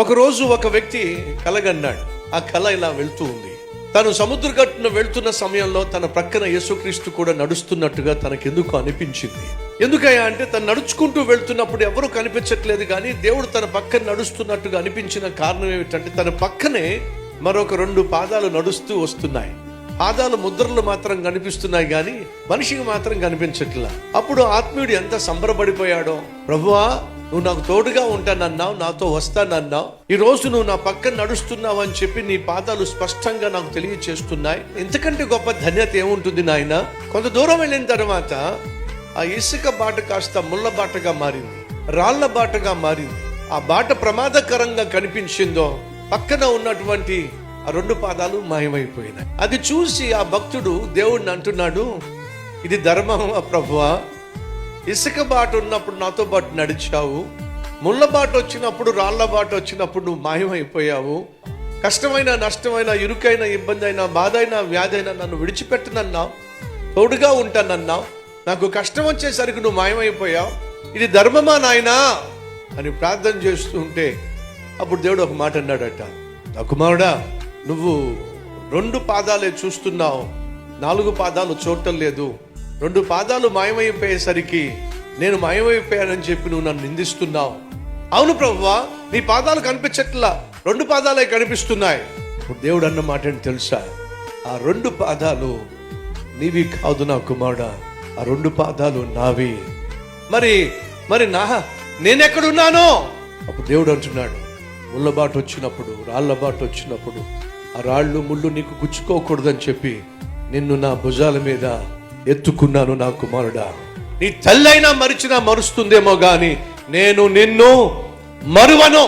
ఒకరోజు ఒక వ్యక్తి కలగన్నాడు. ఆ కల ఇలా వెళ్తూ ఉంది. తను సముద్ర గట్టున వెళ్తున్న సమయంలో తన ప్రక్కన యేసుక్రీస్తు కూడా నడుస్తున్నట్టుగా తనకెందుకు అనిపించింది. ఎందుకయ్యా అంటే తను నడుచుకుంటూ వెళ్తున్నప్పుడు ఎవరు కనిపించట్లేదు, కానీ దేవుడు తన పక్కన నడుస్తున్నట్టుగా అనిపించిన కారణం ఏమిటంటే తన పక్కనే మరొక 2 పాదాలు నడుస్తూ వస్తున్నాయి. పాదాలు ముద్రలు మాత్రం కనిపిస్తున్నాయి, కానీ మనిషికి మాత్రం కనిపించట్లా. అప్పుడు ఆత్మీయుడు ఎంత సంబరపడిపోయాడో, ప్రభువా నువ్వు నాకు తోడుగా ఉంటానన్నావు, నాతో వస్తానన్నావు, ఈ రోజు నువ్వు నా పక్కన నడుస్తున్నావు అని చెప్పి నీ పాదాలు స్పష్టంగా నాకు తెలియచేస్తున్నాయి. ఇంతకంటే గొప్ప ధన్యత ఏముంటుంది నాయన. కొంత దూరం వెళ్ళిన తర్వాత ఆ ఇసుక బాట కాస్త ముళ్ళ బాటగా మారింది, రాళ్ల బాటగా మారింది. ఆ బాట ప్రమాదకరంగా కనిపించిందో పక్కన ఉన్నటువంటి ఆ 2 పాదాలు మాయమైపోయినాయి. అది చూసి ఆ భక్తుడు దేవుడిని అంటున్నాడు, ఇది ధర్మమా ప్రభువా? ఇసుక బాట ఉన్నప్పుడు నాతో పాటు నడిచావు, ముళ్ళ బాట వచ్చినప్పుడు రాళ్ల బాట వచ్చినప్పుడు నువ్వు మాయమైపోయావు. కష్టమైన నష్టమైన ఇరుకైన ఇబ్బంది అయినా బాధ అయినా వ్యాధి అయినా నన్ను విడిచిపెట్టనన్నావు, తోడుగా ఉంటానన్నావు. నాకు కష్టం వచ్చేసరికి నువ్వు మాయమైపోయావు. ఇది ధర్మమా నాయనా అని ప్రార్థన చేస్తూ ఉంటే అప్పుడు దేవుడు ఒక మాట అన్నాడట, నా కుమారుడా నువ్వు 2 పాదాలే చూస్తున్నావు, 4 పాదాలు చూడటం లేదు. 2 పాదాలు మాయమైపోయేసరికి నేను మాయమైపోయానని చెప్పి నువ్వు నన్ను నిందిస్తున్నావు. అవును ప్రభువా, నీ పాదాలు కనిపించట్లా, 2 పాదాలే కనిపిస్తున్నాయి. ఇప్పుడు దేవుడు అన్న మాట ఏంటి తెలుసా? ఆ 2 పాదాలు నీవి కాదు నా కుమారుడా, ఆ 2 పాదాలు నావి. మరి నేనెక్కడున్నానో? అప్పుడు దేవుడు అంటున్నాడు, ముళ్ళ బాట వచ్చినప్పుడు రాళ్ల బాట వచ్చినప్పుడు ఆ రాళ్ళు ముళ్ళు నీకు గుచ్చుకోకూడదని చెప్పి నిన్ను నా భుజాల మీద ఎత్తుకున్నాను నా కుమారుడా. నీ తల్లైనా మరిచినా మరుస్తుందేమో గాని నేను నిన్ను మరువను.